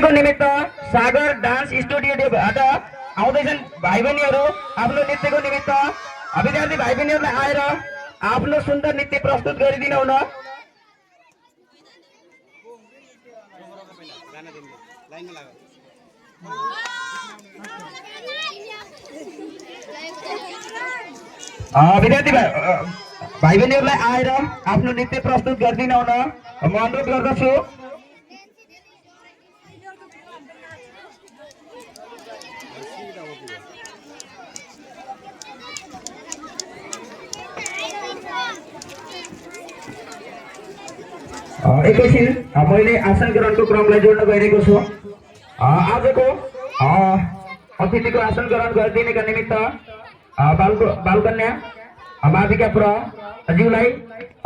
को निमित्त सागर डान्स स्टुडियोबाट आउँदैछन् भाइ बहिनीहरू आफ्नो नृत्यको निमित्त विद्यार्थी भाइ बहिनीहरूलाई आएर आफ्नो सुन्दर नृत्य प्रस्तुत गरिदिनु हुन। विद्यार्थी भाइ बहिनीहरूलाई आएर आफ्नो नृत्य प्रस्तुत गरिदिनु हुन म अनुरोध गर्दछु। एकैछिन मैले आसन ग्रहणको क्रमलाई जोड्न गइरहेको छु। आजको अतिथिको आसन ग्रहण गरिदिनेका निमित्त बालकन्या माधिका प्रज्यूलाई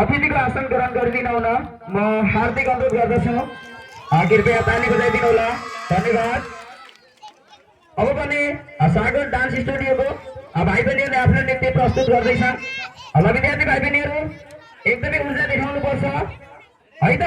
अतिथिको आसन ग्रहण गरिदिन हुन म हार्दिक अनुरोध गर्दछु। कृपया ताली बजाइदिनु होला, धन्यवाद। अब पनि सागर डान्स स्टुडियोको भाइ बहिनीहरूले आफ्नो नृत्य प्रस्तुत गर्दैछन्। विद्यार्थी भाइ बहिनीहरू एकदमै ऊर्जा देखाउनु पर्छ है त।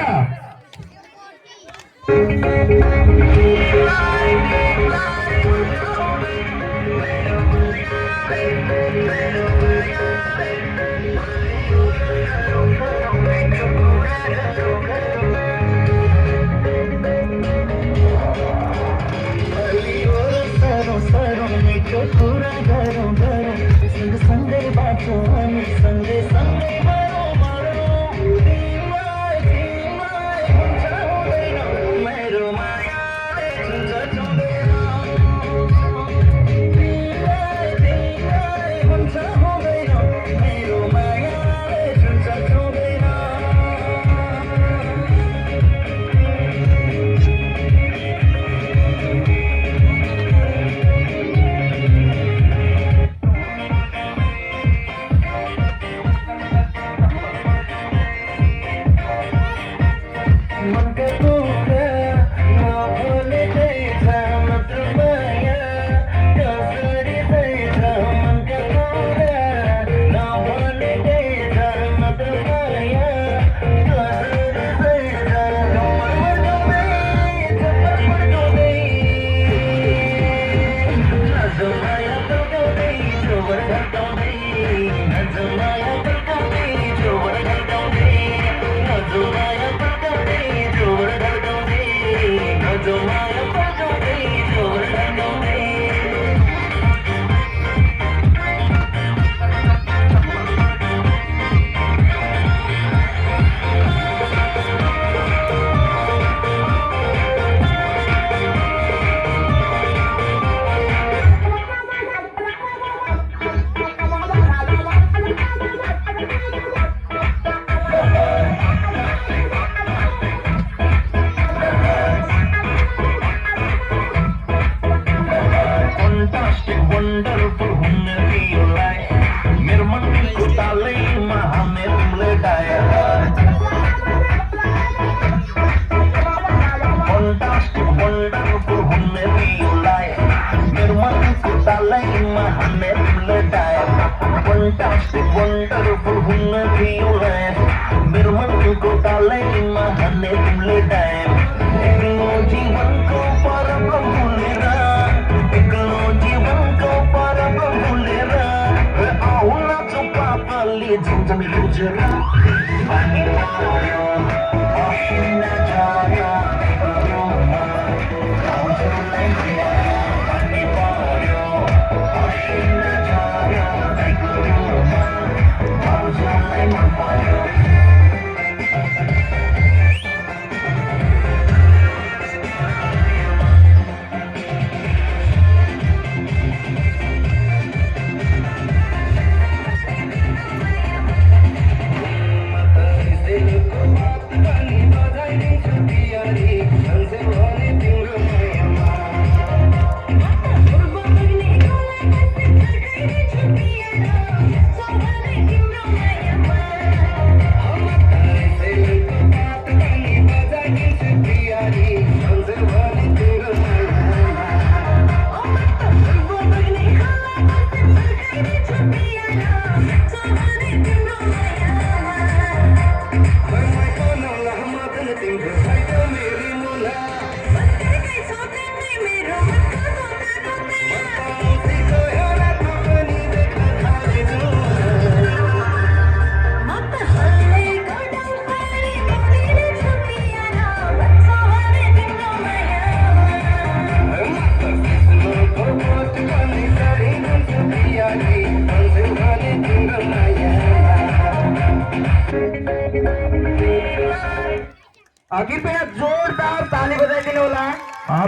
कृपया जोरदार ताली बजाइदिनु होला।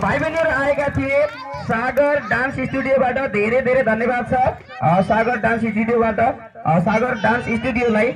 भाइ बहिनीहरू आएका थिए सागर डान्स स्टुडियोबाट धेरै धेरै धन्यवाद छ। सागर डान्स स्टुडियोबाट सागर डान्स स्टुडियोलाई